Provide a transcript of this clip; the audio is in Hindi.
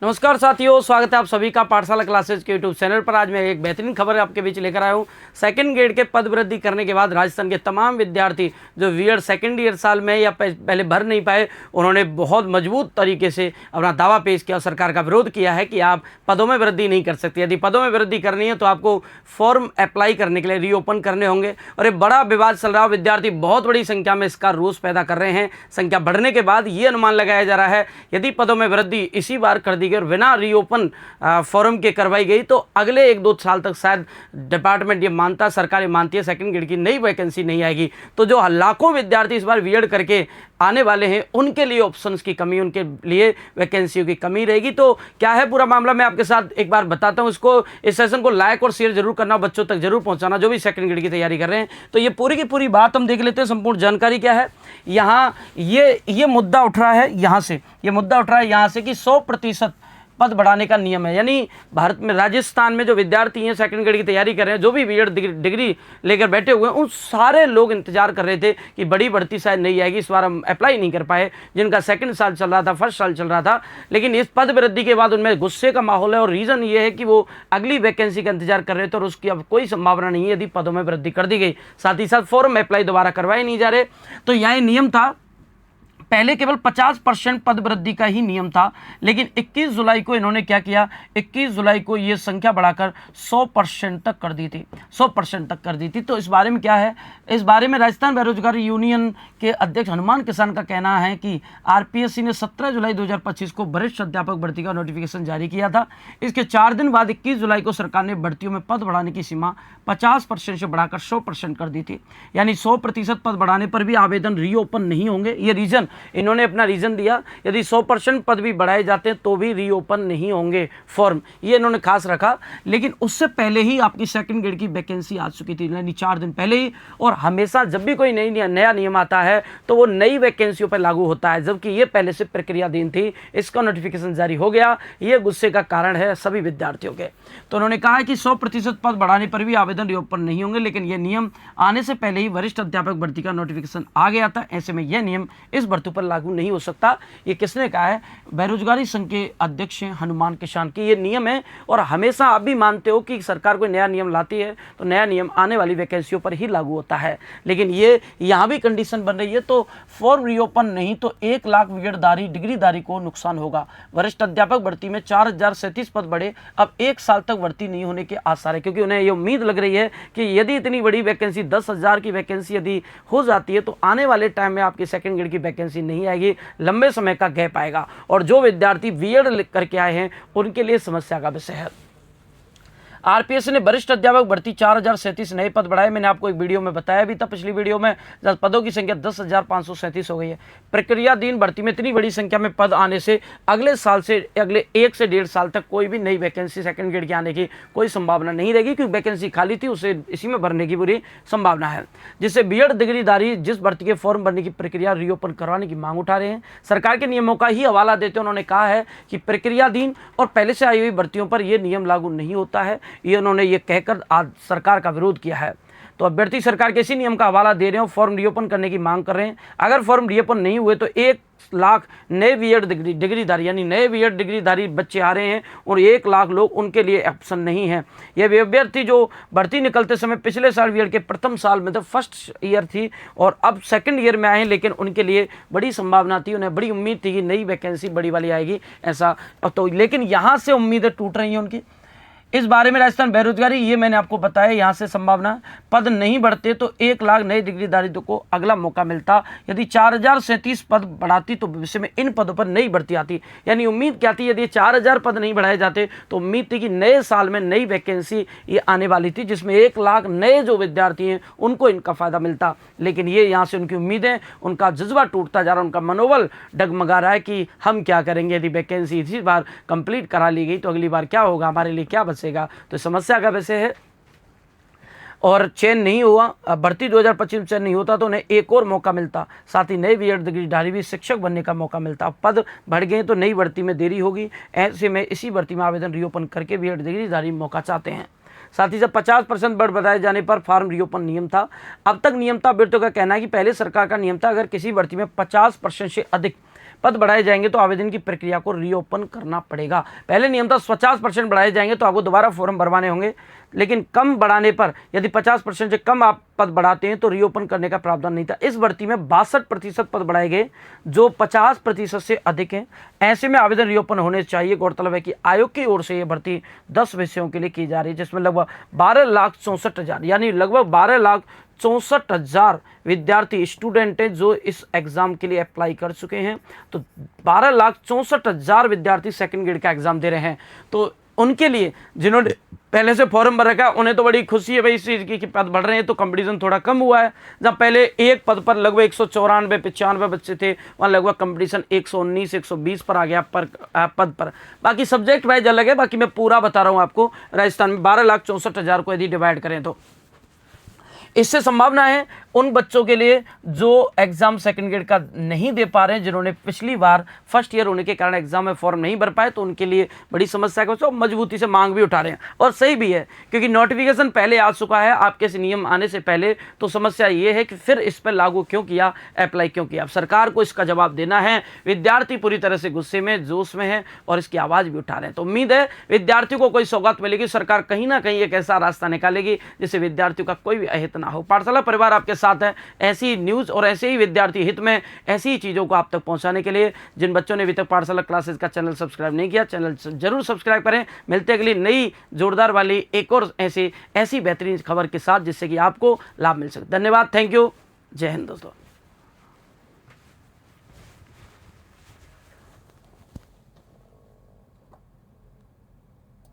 नमस्कार साथियों, स्वागत है आप सभी का पाठशाला क्लासेस के यूट्यूब चैनल पर। आज मैं एक बेहतरीन खबर आपके बीच लेकर आया हूँ। सेकंड ग्रेड के पद वृद्धि करने के बाद राजस्थान के तमाम विद्यार्थी जो बीएड सेकंड ईयर साल में या पहले भर नहीं पाए, उन्होंने बहुत मजबूत तरीके से अपना दावा पेश किया और सरकार का विरोध किया है कि आप पदों में वृद्धि नहीं कर सकते। यदि पदों में वृद्धि करनी है तो आपको फॉर्म अप्लाई करने के लिए रीओपन करने होंगे। और ये बड़ा विवाद चल रहा है, विद्यार्थी बहुत बड़ी संख्या में इसका रोष पैदा कर रहे हैं। संख्या बढ़ने के बाद ये अनुमान लगाया जा रहा है यदि पदों में वृद्धि इसी बार कर दी और बिना रीओपन फॉर्म के करवाई गई तो अगले 1-2 साल तक शायद डिपार्टमेंट ये मानता, सरकार ये मानती है, सेकंड ग्रेड की नई वैकेंसी नहीं आएगी। तो जो लाखों विद्यार्थी इस बार बीएड करके आने वाले हैं, उनके लिए ऑप्शंस की कमी, उनके लिए वैकेंसियों की कमी रहेगी। तो क्या है पूरा मामला, मैं आपके साथ एक बार बताता हूं। इसको, इस सेशन को लाइक और शेयर जरूर करना, बच्चों तक जरूर पहुंचाना जो भी सेकंड ग्रेड की तैयारी कर रहे हैं। तो ये पूरी की पूरी बात हम देख लेते हैं। संपूर्ण जानकारी क्या है, यहाँ ये मुद्दा उठ रहा है, यहाँ से ये मुद्दा उठ रहा है यहाँ से कि 100% पद बढ़ाने का नियम है। यानी भारत में, राजस्थान में जो विद्यार्थी हैं सेकंड ग्रेड की तैयारी कर रहे हैं, जो भी बीएड डिग्री लेकर बैठे हुए हैं, उन सारे लोग इंतजार कर रहे थे कि बड़ी बढ़ती शायद नहीं आएगी, इस बार हम अप्लाई नहीं कर पाए। जिनका सेकंड साल चल रहा था, फर्स्ट साल चल रहा था, लेकिन इस पद वृद्धि के बाद उनमें गुस्से का माहौल है। और रीज़न ये है कि वो अगली वैकेंसी का इंतजार कर रहे थे और उसकी अब कोई संभावना नहीं है यदि पदों में वृद्धि कर दी गई। साथ ही साथ फॉर्म अप्लाई दोबारा करवाए नहीं जा रहे। तो यह नियम था, पहले केवल 50% पद वृद्धि का ही नियम था, लेकिन 21 जुलाई को इन्होंने क्या किया, 21 जुलाई को ये संख्या बढ़ाकर 100% तक कर दी थी, 100% तक कर दी थी। तो इस बारे में क्या है, इस बारे में राजस्थान बेरोजगारी यूनियन के अध्यक्ष हनुमान किसान का कहना है कि आरपीएससी ने 17 जुलाई 2025 को वरिष्ठ अध्यापक भर्ती का नोटिफिकेशन जारी किया था। इसके 4 दिन बाद 21 जुलाई को सरकार ने भर्तियों में पद बढ़ाने की सीमा 50% से बढ़ाकर 100% कर दी थी। यानी 100% पद बढ़ाने पर भी आवेदन रीओपन नहीं होंगे। ये रीजन, इन्होंने अपना रीजन दिया, यदि 100% पद भी बढ़ाए जाते हैं तो भी रीओपन नहीं होंगे फॉर्म, ये इन्होंने खास रखा। लेकिन उससे पहले ही आपकी सेकंड ग्रेड की वैकेंसी आ चुकी थी, यानी 4 दिन पहले ही। और हमेशा जब भी कोई नया नियम आता है तो वो नई वैकेंसियों पर लागू होता है, जबकि ये पहले से प्रक्रियाधीन थी। इसका नोटिफिकेशन जारी हो गया, ये गुस्से का कारण है सभी विद्यार्थियों के। तो उन्होंने कहा है कि 100% पद बढ़ाने पर भी आवेदन रीओपन नहीं होंगे, लेकिन यह नियम आने से पहले ही वरिष्ठ अध्यापक भर्ती का नोटिफिकेशन आ गया था। ऐसे में यह नियम इस भर्ती पर लागू नहीं हो सकता। ये किसने कहा है, बेरोजगारी संघ के अध्यक्ष हैं हनुमान किसान की। ये नियम है और हमेशा आप भी मानते हो कि सरकार कोई नया नियम लाती है तो नया नियम आने वाली वैकेंसियों पर ही लागू होता है। लेकिन ये यहाँ भी कंडीशन बन रही है, तो फॉर्म रीओपन नहीं तो 1 लाख बीएडधारी डिग्रीधारी को नुकसान होगा। वरिष्ठ अध्यापक भर्ती में 4037 पद बढ़े, अब 1 साल तक भर्ती नहीं होने के आसार है, क्योंकि उन्हें ये उम्मीद लग रही है कि यदि इतनी बड़ी वैकेंसी 10,000 की वैकेंसी यदि हो जाती है तो आने वाले टाइम में आपकी सेकंड ग्रेड की वैकेंसी नहीं आएगी, लंबे समय का गैप आएगा। और जो विद्यार्थी बीएड करके आए हैं उनके लिए समस्या का विषय है। आरपीएससी ने वरिष्ठ अध्यापक भर्ती 4037 नए पद बढ़ाए। मैंने आपको एक वीडियो में बताया भी था, पिछली वीडियो में, पदों की संख्या 10,537 हो गई है। प्रक्रियाधीन भर्ती में इतनी बड़ी संख्या में पद आने से अगले साल से, अगले 1 से 1.5 साल तक कोई भी नई वैकेंसी सेकंड ग्रेड के आने की कोई संभावना नहीं रहेगी, क्योंकि वैकेंसी खाली थी, उसे इसी में भरने की पूरी संभावना है। जिससे बीएड डिग्रीधारी जिस भर्ती के फॉर्म भरने की प्रक्रिया रीओपन करवाने की मांग उठा रहे हैं। सरकार के नियमों का ही हवाला देते उन्होंने कहा है कि प्रक्रियाधीन और पहले से आई हुई भर्तियों पर यह नियम लागू नहीं होता है। ये उन्होंने ये कहकर आज सरकार का विरोध किया है। तो अभ्यर्थी सरकार के इसी नियम का हवाला दे रहे हो, फॉर्म रीओपन करने की मांग कर रहे हैं। अगर फॉर्म रीओपन नहीं हुए तो 1 लाख नए बीएड डिग्रीधारी, यानी नए बीएड डिग्रीधारी बच्चे आ रहे हैं और 1 लाख लोग उनके लिए ऑप्शन नहीं है। ये अभ्यर्थी जो भर्ती निकलते समय पिछले साल बीएड के प्रथम साल में, तो फर्स्ट ईयर थी और अब सेकंड ईयर में आए हैं, लेकिन उनके लिए बड़ी संभावना थी, उन्हें बड़ी उम्मीद थी कि नई वैकेंसी बड़ी वाली आएगी, ऐसा तो, लेकिन यहाँ से उम्मीदें टूट रही हैं उनकी। इस बारे में राजस्थान बेरोजगारी, ये मैंने आपको बताया, यहाँ से संभावना, पद नहीं बढ़ते तो 1 लाख नए डिग्रीधारी को अगला मौका मिलता। यदि 4037 पद बढ़ाती तो भविष्य में इन पदों पर नई भर्ती आती। यानी उम्मीद क्या थी, यदि 4000 पद नहीं बढ़ाए जाते तो उम्मीद थी कि नए साल में नई वैकेंसी ये आने वाली थी, जिसमें 1 लाख नए जो विद्यार्थी हैं उनको इनका फायदा मिलता। लेकिन ये यहाँ से उनकी उम्मीदें, उनका जज्बा टूटता जा रहा है, उनका मनोबल डगमगा रहा है कि हम क्या करेंगे, यदि वैकेंसी इसी बार कंप्लीट करा ली गई तो अगली बार क्या होगा, हमारे लिए क्या बचेगा। तो समस्या का विषय है। और चयन नहीं हुआ, भर्ती 2025 में चयन नहीं होता तो उन्हें एक और मौका मिलता, साथ ही नए बीएड डिग्रीधारी भी शिक्षक बनने का मौका मिलता। पद बढ़ गए तो नई भर्ती में देरी होगी। ऐसे में इसी भर्ती में आवेदन रीओपन करके बीएड डिग्रीधारी मौका चाहते हैं। साथ ही जब 50% बढ़ बताए जाने पर फार्म रीओपन नियम था। अब तक नियम था, अभ्यर्थियों का कहना है कि पहले सरकार का नियम था अगर किसी भर्ती में 50% से अधिक पद बढ़ाए जाएंगे तो आवेदन की प्रक्रिया को रीओपन करना पड़ेगा। पहले नियम था 50% बढ़ाए जाएंगे तो आपको दोबारा फॉर्म भरवाने होंगे, लेकिन कम बढ़ाने पर यदि 50% से कम आप पद बढ़ाते हैं तो रीओपन करने का प्रावधान नहीं था। इस भर्ती में 62% पद बढ़ाए गए जो 50% से अधिक हैं। ऐसे में आवेदन रीओपन होने चाहिए। गौरतलब है कि आयोग की ओर से यह भर्ती 10 विषयों के लिए की जा रही है, जिसमें लगभग 12,64,000 यानी लगभग 12,64,000 विद्यार्थी स्टूडेंट हैं जो इस एग्जाम के लिए अप्लाई कर चुके हैं। तो 12,64,000 विद्यार्थी सेकंड ग्रेड का एग्जाम दे रहे हैं। तो उनके लिए जिन्होंने पहले से फॉर्म भर रखा है उन्हें तो बड़ी खुशी है भाई इस चीज़ की कि पद बढ़ रहे हैं, तो कंपटीशन थोड़ा कम हुआ है। जब पहले एक पद पर लगभग 194-95 बच्चे थे, वहाँ लगभग कंपटीशन 119-120 पर आ गया पर पद पर। बाकी सब्जेक्ट वाइज अलग है, बाकी मैं पूरा बता रहा हूँ आपको। राजस्थान में 12,64,000 को यदि डिवाइड करें तो इससे संभावना है उन बच्चों के लिए जो एग्जाम सेकंड ग्रेड का नहीं दे पा रहे हैं, जिन्होंने पिछली बार फर्स्ट ईयर होने के कारण एग्जाम में फॉर्म नहीं भर पाए, तो उनके लिए बड़ी समस्या है। बच्चों मजबूती से मांग भी उठा रहे हैं और सही भी है, क्योंकि नोटिफिकेशन पहले आ चुका है आपके इस नियम आने से पहले। तो समस्या ये है कि फिर इस पर लागू क्यों किया, अप्लाई क्यों किया। अब सरकार को इसका जवाब देना है। विद्यार्थी पूरी तरह से गुस्से में, जोश में है और इसकी आवाज़ भी उठा रहे हैं। तो उम्मीद है विद्यार्थियों को कोई सौगात मिलेगी, सरकार कहीं ना कहीं एक ऐसा रास्ता निकालेगी जिससे विद्यार्थियों का कोई भी अहित ना हो। पाठशाला परिवार आपके साथ है ऐसी न्यूज़ और ऐसे ही विद्यार्थी हित में ऐसी ही चीज़ों को आप तक पहुंचाने के लिए। जिन बच्चों ने अभी तक पाठशाला क्लासेस का चैनल सब्सक्राइब नहीं किया, चैनल जरूर सब्सक्राइब करें। मिलते हैं अगली नई जोरदार वाली एक और ऐसी बेहतरीन खबर के साथ जिससे कि आपको लाभ मिल सके। धन्यवाद, थैंक यू, जय हिंद दोस्तों।